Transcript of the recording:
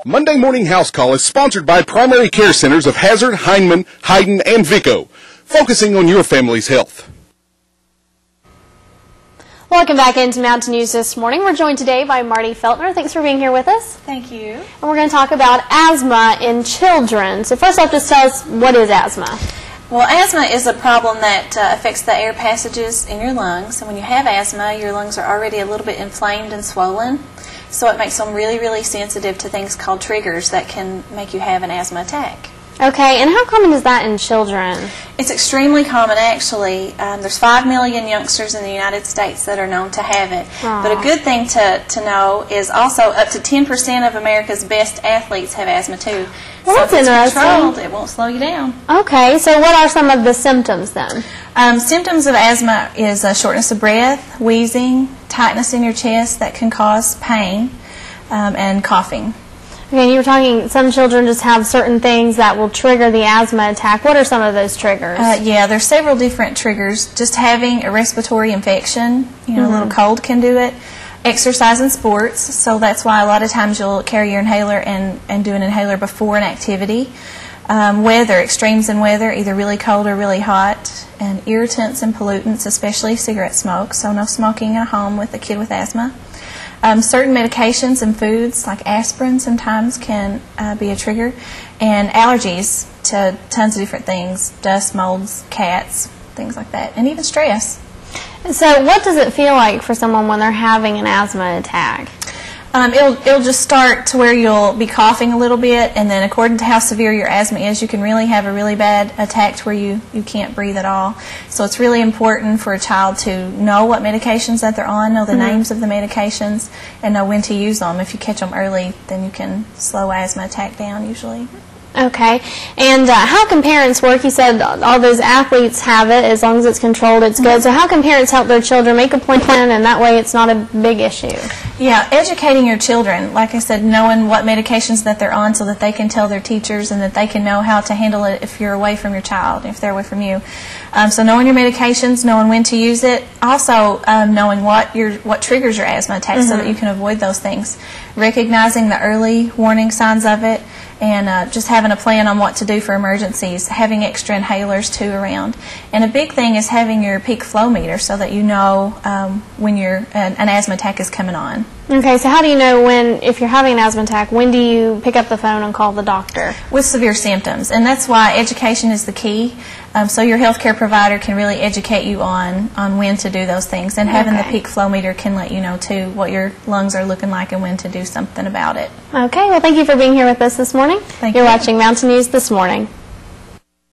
Monday Morning House Call is sponsored by Primary Care Centers of Hazard, Hindman, Hayden, and Vico, focusing on your family's health. Welcome back into Mountain News this morning. We're joined today by Marty Feltner. Thanks for being here with us. Thank you. And we're going to talk about asthma in children. So first off, just tell us, what is asthma? Well, asthma is a problem that affects the air passages in your lungs. And when you have asthma, your lungs are already a little bit inflamed and swollen. So it makes them really, really sensitive to things called triggers that can make you have an asthma attack. Okay, and how common is that in children? It's extremely common, actually. There's 5 million youngsters in the United States that are known to have it. Aww. But a good thing to know is also up to 10% of America's best athletes have asthma too. Well, so that's if it's interesting. controlled, it won't slow you down. Okay, so what are some of the symptoms then? Symptoms of asthma is shortness of breath, wheezing, tightness in your chest that can cause pain, and coughing. Okay, you were talking, some children just have certain things that will trigger the asthma attack. What are some of those triggers? Yeah, there's several different triggers. Just having a respiratory infection, a little cold can do it. Exercise and sports, so that's why a lot of times you'll carry your inhaler and do an inhaler before an activity. Weather, extremes in weather, either really cold or really hot. And irritants and pollutants, especially cigarette smoke, so no smoking in a home with a kid with asthma. Certain medications and foods, like aspirin, sometimes can be a trigger, and allergies to tons of different things, dust, molds, cats, things like that, and even stress. So what does it feel like for someone when they're having an asthma attack? It'll just start to where you'll be coughing a little bit, and then according to how severe your asthma is, you can really have a really bad attack to where you can't breathe at all. So it's really important for a child to know what medications that they're on, know the names of the medications, and know when to use them. If you catch them early, then you can slow asthma attack down usually. Okay, and how can parents work? You said all those athletes have it. As long as it's controlled, it's good. So how can parents help their children make a plan, and that way it's not a big issue? Yeah, educating your children, like I said, knowing what medications that they're on so that they can tell their teachers and that they can know how to handle it if you're away from your child, if they're away from you. So knowing your medications, knowing when to use it, also knowing what triggers your asthma attack so that you can avoid those things. Recognizing the early warning signs of it, and just having a plan on what to do for emergencies, having extra inhalers too around. And a big thing is having your peak flow meter so that you know when an asthma attack is coming on. Okay, so how do you know if you're having an asthma attack, when do you pick up the phone and call the doctor? With severe symptoms, and that's why education is the key. So your healthcare provider can really educate you on when to do those things, and having the peak flow meter can let you know too what your lungs are looking like and when to do something about it. Okay, well thank you for being here with us this morning. Thank you. You're watching Mountain News This Morning.